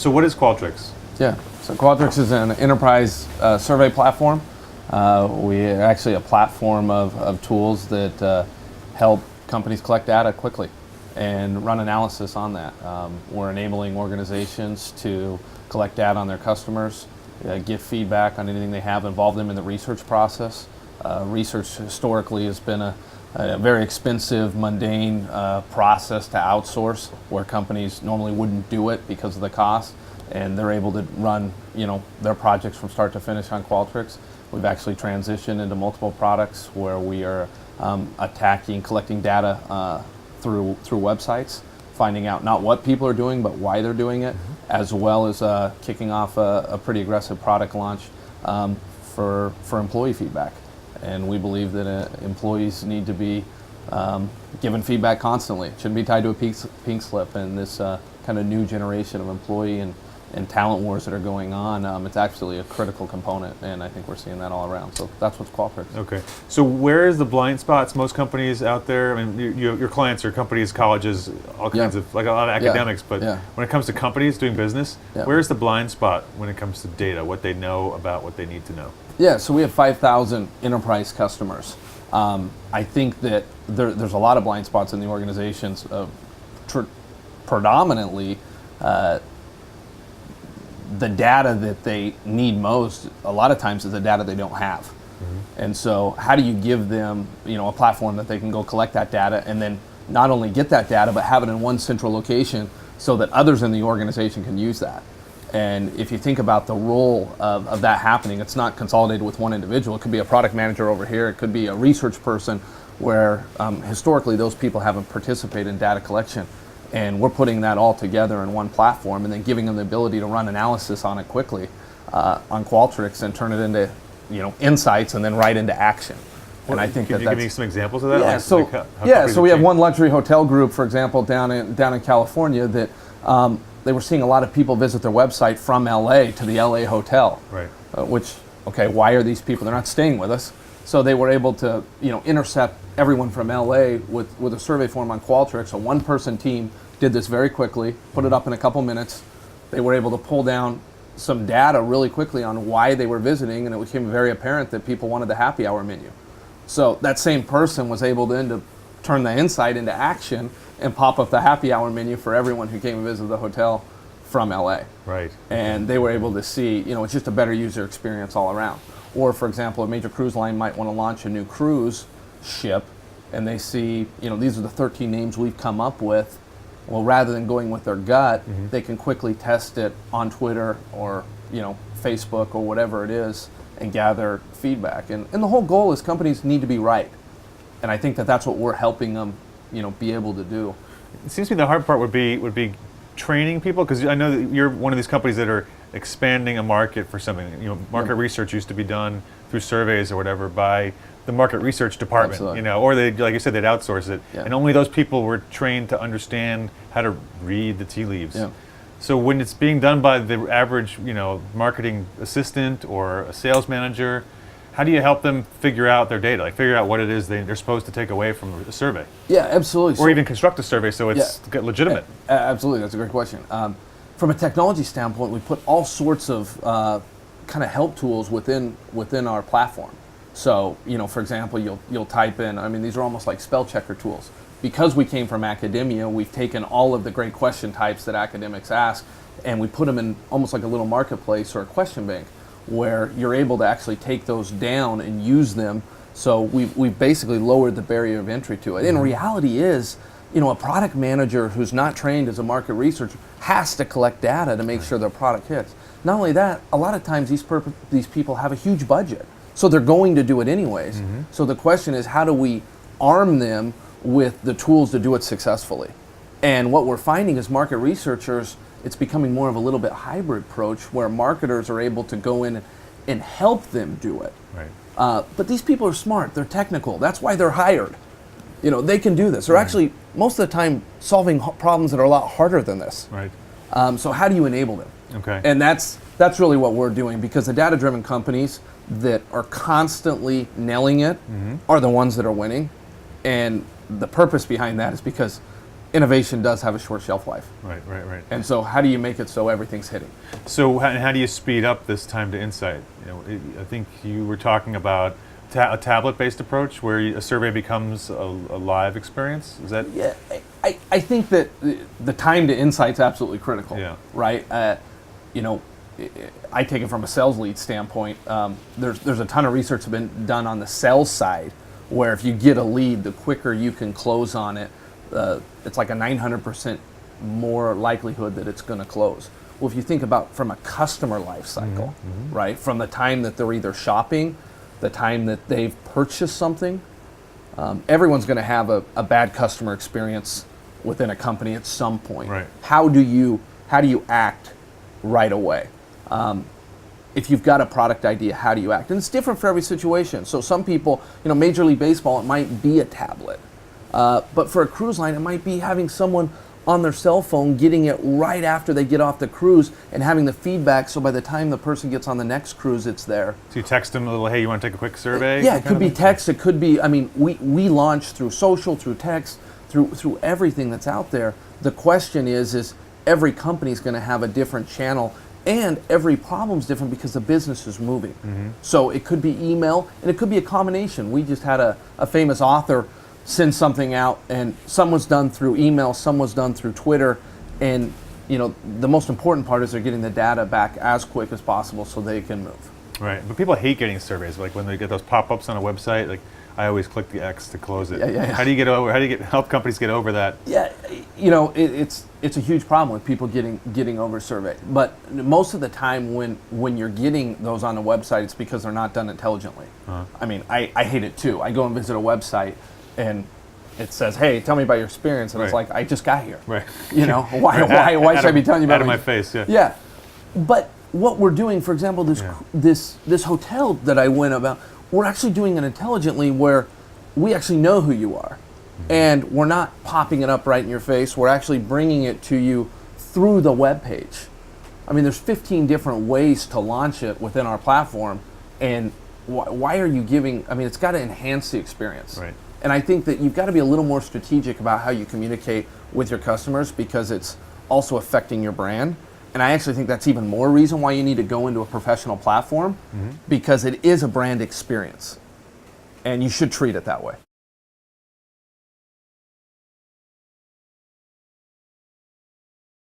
So what is Qualtrics? Yeah, so Qualtrics is an enterprise survey platform. We are actually a platform of tools that help companies collect data quickly and run analysis on that. We're enabling organizations to collect data on their customers, give feedback on anything they have, involve them in the research process. Research historically has been a very expensive, mundane process to outsource, where companies normally wouldn't do it because of the cost, and they're able to run, their projects from start to finish on Qualtrics. We've actually transitioned into multiple products where we are collecting data through websites, finding out not what people are doing, but why they're doing it, as well as kicking off a pretty aggressive product launch for employee feedback. And we believe that employees need to be given feedback constantly. It shouldn't be tied to a pink slip. And this kind of new generation of employee and talent wars that are going on, it's actually a critical component, and I think we're seeing that all around. So that's what's Qualtrics. Okay. So where is the blind spots? Most companies out there, I mean, your clients are companies, colleges, all kinds of, like a lot of academics, but when it comes to companies doing business, where's the blind spot when it comes to data, what they know about what they need to know? Yeah, so we have 5,000 enterprise customers. I think that there's a lot of blind spots in the organizations. Predominantly, the data that they need most, a lot of times, is the data they don't have. And so how do you give them a platform that they can go collect that data and then not only get that data, but have it in one central location so that others in the organization can use that? And if you think about the role of that happening, it's not consolidated with one individual. It could be a product manager over here. It could be a research person where historically those people haven't participated in data collection. And we're putting that all together in one platform and then giving them the ability to run analysis on it quickly on Qualtrics and turn it into insights and then right into action. And I think Can you give me some examples of that? Yeah, so we have one luxury hotel group, for example, down in California that they were seeing a lot of people visit their website from LA to the LA hotel. Right. Why are these people? They're not staying with us. So they were able to, intercept everyone from LA with a survey form on Qualtrics. A one-person team did this very quickly, put it up in a couple minutes. They were able to pull down some data really quickly on why they were visiting, and it became very apparent that people wanted the happy hour menu. So that same person was able then to turn the insight into action and pop up the happy hour menu for everyone who came and visited the hotel from LA. Right. And they were able to see, it's just a better user experience all around. Or, for example, a major cruise line might want to launch a new cruise ship, and they see, these are the 13 names we've come up with. Well, rather than going with their gut, they can quickly test it on Twitter or, Facebook or whatever it is and gather feedback. And the whole goal is companies need to be right. And I think that that's what we're helping them, be able to do. It seems to me the hard part would be training people, because I know that you're one of these companies that are expanding a market for something. Market research used to be done through surveys or whatever by the market research department. Absolutely. Or they, like you said, they'd outsource it, Yeah. and only those people were trained to understand how to read the tea leaves. Yeah. So when it's being done by the average, marketing assistant or a sales manager, how do you help them figure out their data, figure out what it is they're supposed to take away from a survey? Yeah, absolutely. Or even construct a survey so it's legitimate. Absolutely, that's a great question. From a technology standpoint, we put all sorts of kind of help tools within our platform. So, for example, you'll type in, these are almost like spell checker tools. Because we came from academia, we've taken all of the great question types that academics ask, and we put them in almost like a little marketplace or a question bank, where you're able to actually take those down and use them. So we've basically lowered the barrier of entry to it. And reality is, a product manager who's not trained as a market researcher has to collect data to make sure their product hits. Not only that, a lot of times these people have a huge budget, so they're going to do it anyways. So the question is, how do we arm them with the tools to do it successfully? And what we're finding is market researchers, it's becoming more of a little bit hybrid approach where marketers are able to go in and help them do it. Right. But these people are smart, they're technical, that's why they're hired. They can do this. They're actually, most of the time, solving problems that are a lot harder than this. Right. So how do you enable them? Okay. And that's really what we're doing, because the data-driven companies that are constantly nailing it are the ones that are winning. And the purpose behind that is because innovation does have a short shelf life. Right. And so how do you make it so everything's hitting? So how do you speed up this time to insight? I think you were talking about a tablet-based approach where a survey becomes a live experience. Is that? Yeah, I think that the time to insight's absolutely critical. Yeah. Right. I take it from a sales lead standpoint. There's a ton of research that's been done on the sales side, where if you get a lead, the quicker you can close on it, it's like a 900% more likelihood that it's going to close. Well, if you think about from a customer life cycle, right, from the time that they're either shopping, the time that they've purchased something, everyone's going to have a bad customer experience within a company at some point. Right. How do you act right away? If you've got a product idea, how do you act? And it's different for every situation. So some people, Major League Baseball, it might be a tablet. But for a cruise line, it might be having someone on their cell phone, getting it right after they get off the cruise and having the feedback, so by the time the person gets on the next cruise, it's there. So you text them a little, hey, you want to take a quick survey? Yeah, it could be text, it could be, we launch through social, through text, through everything that's out there. The question is every company's going to have a different channel, and every problem's different because the business is moving. So it could be email, and it could be a combination. We just had a famous author send something out, and some was done through email, some was done through Twitter, and the most important part is they're getting the data back as quick as possible so they can move. Right, but people hate getting surveys. Like when they get those pop-ups on a website, like I always click the X to close it. Yeah. How do you help companies get over that? Yeah, it's a huge problem with people getting over survey. But most of the time when you're getting those on a website, it's because they're not done intelligently. I hate it too. I go and visit a website and it says, hey, tell me about your experience. And it's like, I just got here. Right. Why should I be telling you about it? Out of my face, yeah. Yeah. But what we're doing, for example, this hotel that I went about, we're actually doing it intelligently where we actually know who you are. And we're not popping it up right in your face. We're actually bringing it to you through the web page. There's 15 different ways to launch it within our platform. And why are you giving, it's got to enhance the experience. Right. And I think that you've got to be a little more strategic about how you communicate with your customers, because it's also affecting your brand. And I actually think that's even more reason why you need to go into a professional platform, because it is a brand experience. And you should treat it that way.